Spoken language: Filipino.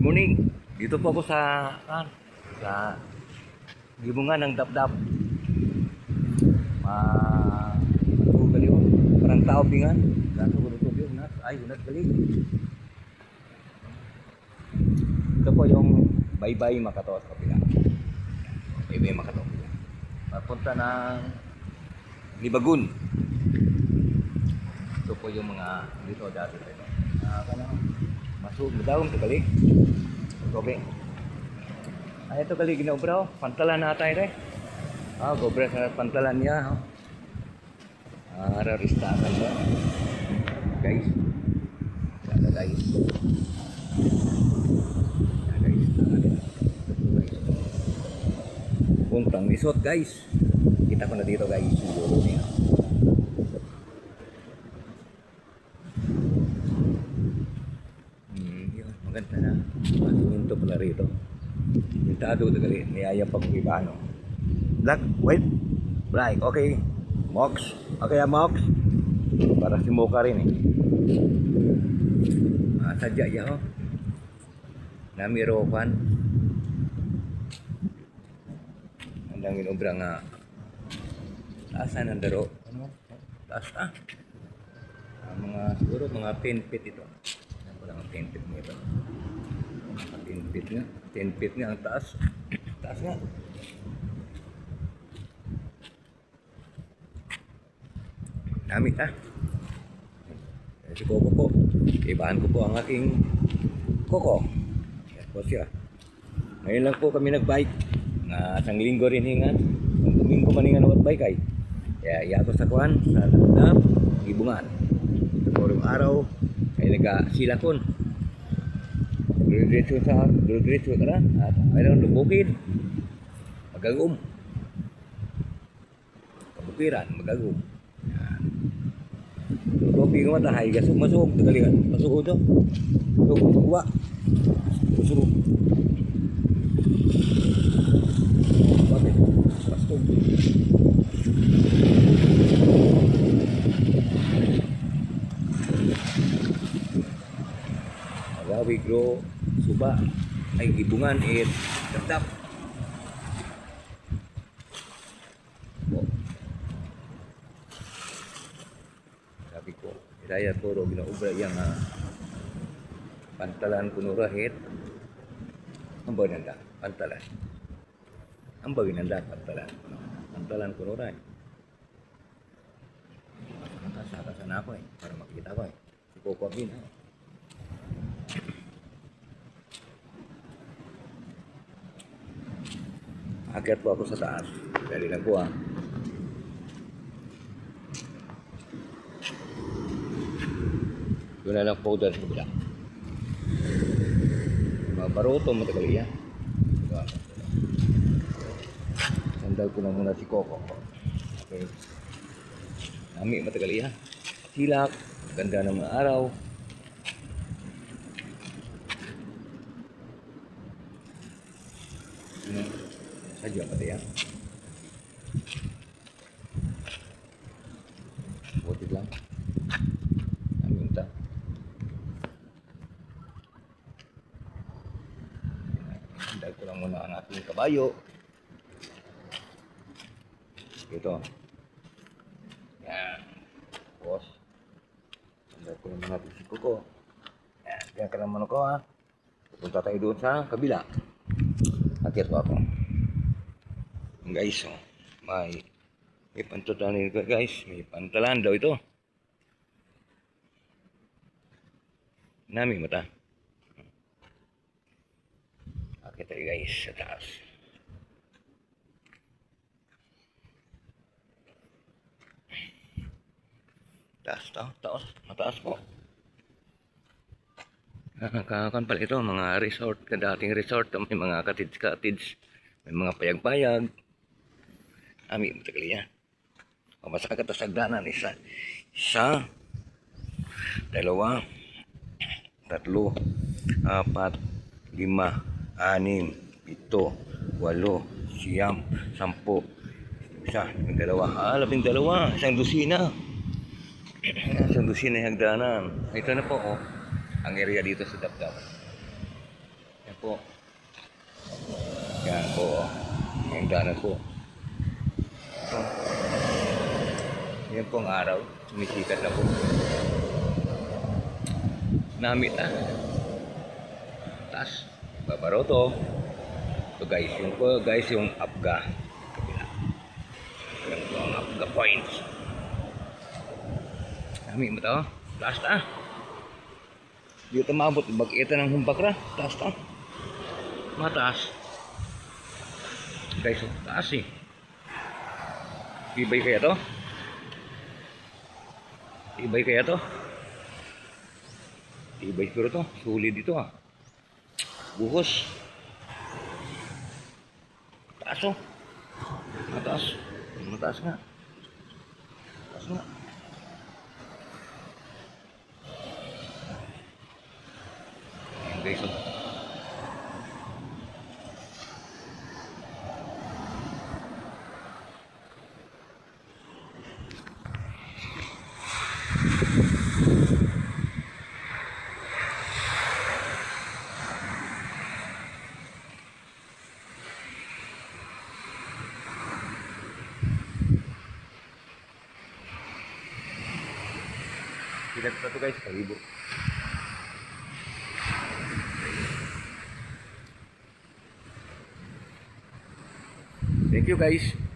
morning. Dito po ako sa gibungan ng Dapdap. Matugal yun. Parang tao pingan. Gato ko dito yun. Ay, unat galing. Ito po yung Baybay Makato sa kapila. Baybay Makato. Papunta ng Libagun. Ito po yung mga dito dati tayo. Masuk daun tu kali. Gobe. Ay ito kali ginaobra, pantalan na tayo re. Gobre sa pantalan niya. Raristakan ba? Guys. Ada guys. Puntang resort guys. Kita ko na dito guys, siguro niya. Maganda na. Minto pala rito. Mintado na gali. Niyaya pa kong iba ano. Black, wait. Black, okay. Mox. Okay, Mox. Para si Mocha rin eh. Sadya ya ho. Namiropan. Andang inobra nga. Taasan ang daro. Ano? Taas ah. Mga siguro mga 10 feet ito. Ang 10 feet nito. 10 feet nga. 10 feet nga ang taas. Taas nga. Dami ah. Si Coco po. Ibahan ko po ang aking Coco. Yan po siya. Ngayon lang po kami nagbike. Isang linggo rin hingan. Ang Domingo maningan at bike ay. Kaya iyato sa kuhan. Sa Dapdap. Gibungan. Sa araw. Ay nagkasilakon. Diretso ka na. At mayroon bukid. Magagum. Kabukiran, magagum. Kopi ko matahay. Masuk. Tagalikan. Masuk ito. Masuk. Pagwa. Masuk. Bakit? Masuk. Wigro suba ay gibungan Dapdap. Sabi ko iraya toro ginaubra yang pantalan kuno rahit ang baginanda pantalan pantalan kuno rahit saka sana ako para makita ko si Coco Bin Akyat po ako sa taas. Dali lang po Doon na lang powder sa kabila. Baruto matagal yan. Sandal ko na muna si Coco. Okay. Nami matagal yan. Silak. Ganda ng mga araw. Sadya pati yan. Buti lang. Naminta. Hinday ko lang muna ang ating kabayo. Ito. Yan. Tapos. Hinday ko lang muna si Coco. Yan. Kaya ka naman ako Pupunta tayo doon sa kabila. Akyat po ako. Guys, may pantalan nito guys. May pantalan daw ito. Nami mata. Akyat tayo guys sa taas. Mataas po. Kakan pala ito, mga resort, dating resort, may mga cottage, may mga payag-payag. Ami, matagal yan. Pamasa ka sa sagdanan, isa, 2, 3, 4, 5, 6, 7, 8, 9, 10, 12, isang dosina. Isang dosina yung hagdanan. Ito na po, ang area dito sa Dapdap. po. Yan po. Oh. Yung danan po. Ito. Yan po ang araw. Sumisikat na po. Namit na. Taas. Babaroto. Ito guys. Yung po guys yung Apga. Kabila. Yan po ang Apga points. Namit mo ito. Taas na. Dito maabot. Bag-ita ng humbakra. Taas na. Mataas. Guys, taas eh. Ibay kaya to? Ibay kaya to? Ibay pero to. Sulit dito ah. Buhos. Taas oh. Mataas. Mataas nga. Mataas nga. Ayan guys oh. Silat pa to guys, kalibo. Thank you guys.